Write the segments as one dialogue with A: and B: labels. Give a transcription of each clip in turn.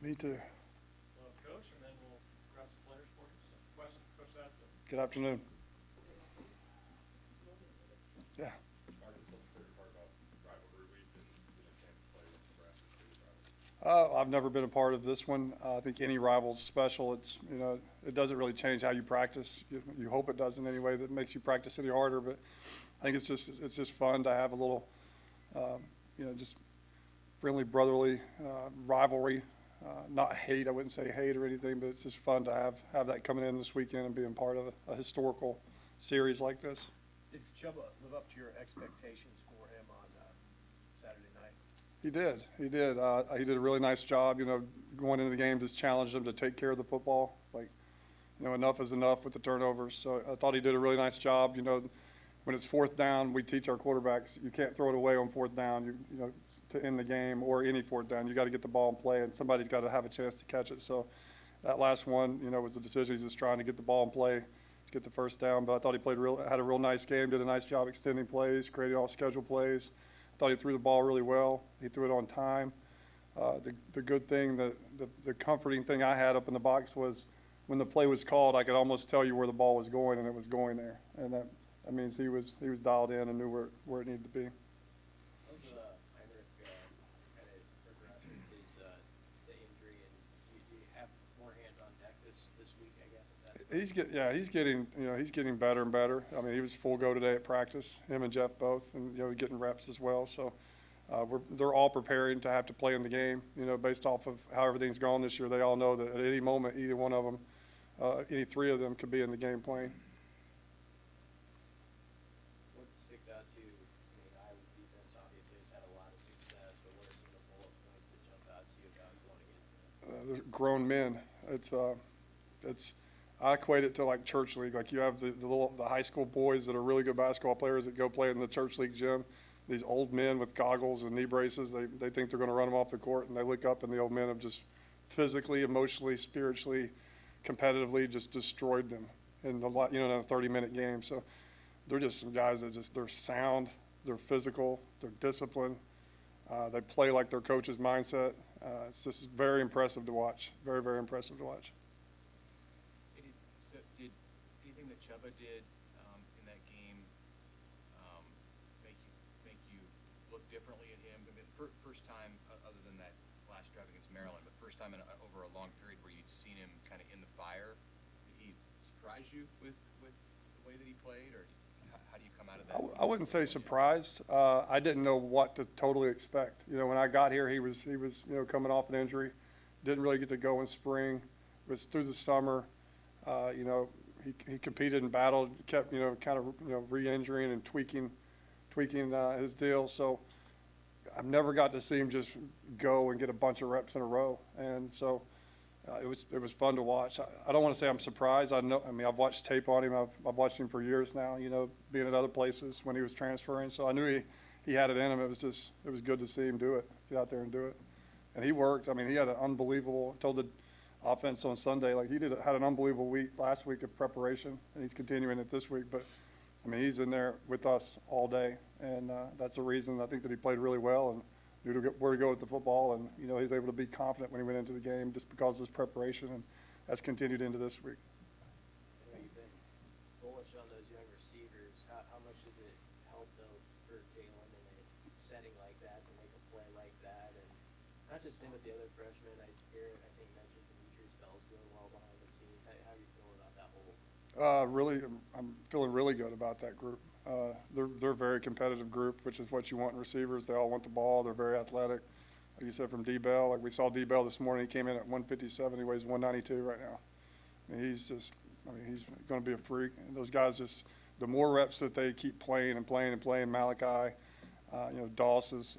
A: Me too.
B: Well, Coach, and then we'll grab some players for you. So, questions for Coach Satterfield?
A: Good afternoon. Yeah.
C: Mark, what's the favorite part about Rivalry Week is getting a chance to play with Nebraska State rivals?
A: I've never been a part of this one. I think any rival's special. It's, it doesn't really change how you practice. You hope it doesn't anyway, that makes you practice any harder, but I think it's just fun to have a little, just friendly, brotherly rivalry. Not hate, I wouldn't say hate or anything, but it's just fun to have that coming in this weekend and being part of a historical series like this.
D: Did Chubba live up to your expectations for him on Saturday night?
A: He did. He did. He did a really nice job. Going into the game, just challenged him to take care of the football. Enough is enough with the turnovers. So I thought he did a really nice job. When it's fourth down, we teach our quarterbacks you can't throw it away on fourth down. To end the game or any fourth down, you got to get the ball in play, and somebody's got to have a chance to catch it. So that last one, was a decision. He's just trying to get the ball in play to get the first down. But I thought he had a real nice game. Did a nice job extending plays, creating off-schedule plays. I thought he threw the ball really well. He threw it on time. The good thing, the comforting thing I had up in the box was when the play was called, I could almost tell you where the ball was going, and it was going there. And that means he was dialed in and knew where it needed to be.
D: How's Heinrich kind of progressed with the injury, and do you have more hands on deck this week, I guess?
A: He's getting better and better. I mean, he was full go today at practice, him and Jeff both, and getting reps as well. So they're all preparing to have to play in the game. Based off of how everything's gone this year, they all know that at any moment, either one of them, any three of them could be in the game playing.
D: What sticks out to you? Iowa's defense obviously has had a lot of success, but what are some of the bullet points that jump out to you about going against them?
A: They're grown men. I equate it to like church league. Like you have the high school boys that are really good basketball players that go play in the church league gym. These old men with goggles and knee braces, they think they're going to run them off the court, and they look up and the old men have just physically, emotionally, spiritually, competitively just destroyed them in the 30-minute game. So they're just some guys that they're sound, they're physical, they're disciplined. They play like their coach's mindset. It's just very impressive to watch. Very, very impressive to watch.
E: So did anything that Chubba did in that game make you look differently at him? I mean, first time, other than that last drive against Maryland, but first time over a long period where you'd seen him kind of in the fire. Did he surprise you with the way that he played, or how do you come out of that?
A: I wouldn't say surprised. I didn't know what to totally expect. When I got here, he was coming off an injury, didn't really get to go in spring. Was through the summer. He competed and battled, kept kind of re-injuring and tweaking his deal. So I've never got to see him just go and get a bunch of reps in a row, and so it was fun to watch. I don't want to say I'm surprised. I've watched tape on him. I've watched him for years now. Being at other places when he was transferring, so I knew he had it in him. It was good to see him do it, get out there and do it, and he worked. He had an unbelievable. Told the offense on Sunday, like had an unbelievable week last week of preparation, and he's continuing it this week. But he's in there with us all day, and that's the reason I think that he played really well and knew where to go with the football, and he's able to be confident when he went into the game just because of his preparation, and that's continued into this week.
D: I know you've been bullish on those young receivers. How much does it help though for Jalen in a setting like that to make a play like that, and not just him but the other freshmen? I think mentioned Demetrius Bell's doing well behind the scenes. How are you feeling about that whole?
A: I'm feeling really good about that group. They're a very competitive group, which is what you want in receivers. They all want the ball. They're very athletic. Like you said, from D-Bell, like we saw D-Bell this morning. He came in at 157. He weighs 192 right now. He's going to be a freak. And those guys the more reps that they keep playing and playing and playing. Malachi, Doss is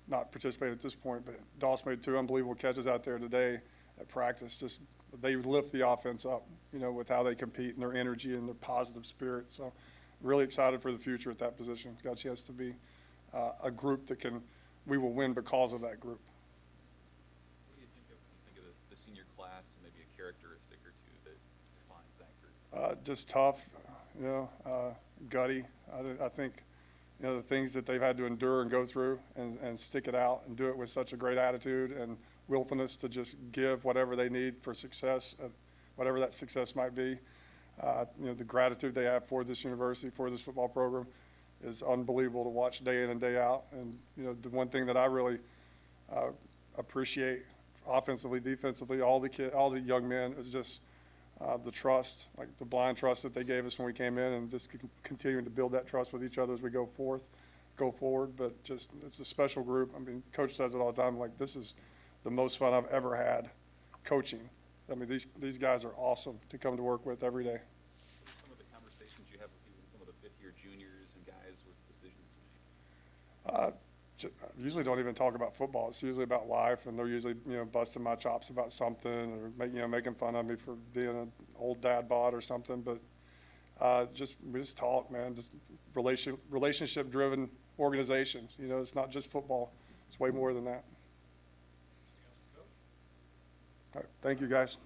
A: not participating at this point, but Doss made 2 unbelievable catches out there today at practice. They lift the offense up, with how they compete and their energy and their positive spirit. So really excited for the future at that position. Got a chance to be a group that we will win because of that group.
C: What do you think of the senior class, and maybe a characteristic or two that defines that group?
A: Just tough, gutty. I think, you know, the things that they've had to endure and go through and stick it out and do it with such a great attitude and willfulness to just give whatever they need for success, whatever that success might be. You know, the gratitude they have for this university, for this football program is unbelievable to watch day in and day out. And, you know, the one thing that I really appreciate offensively, defensively, all the young men is just the trust, like the blind trust that they gave us when we came in, and just continuing to build that trust with each other as we go forward. But just, it's a special group. I mean, Coach says it all the time, like, this is the most fun I've ever had coaching. I mean, these guys are awesome to come to work with every day.
F: What are some of the conversations you have with even some of the fifth-year juniors and guys with decisions to make?
A: Usually don't even talk about football. It's usually about life, and they're usually, you know, busting my chops about something or making fun of me for being an old dad bod or something. But we just talk, man. Just relationship-driven organization. You know, it's not just football. It's way more than that.
B: Anything else, Coach?
A: All right, thank you, guys.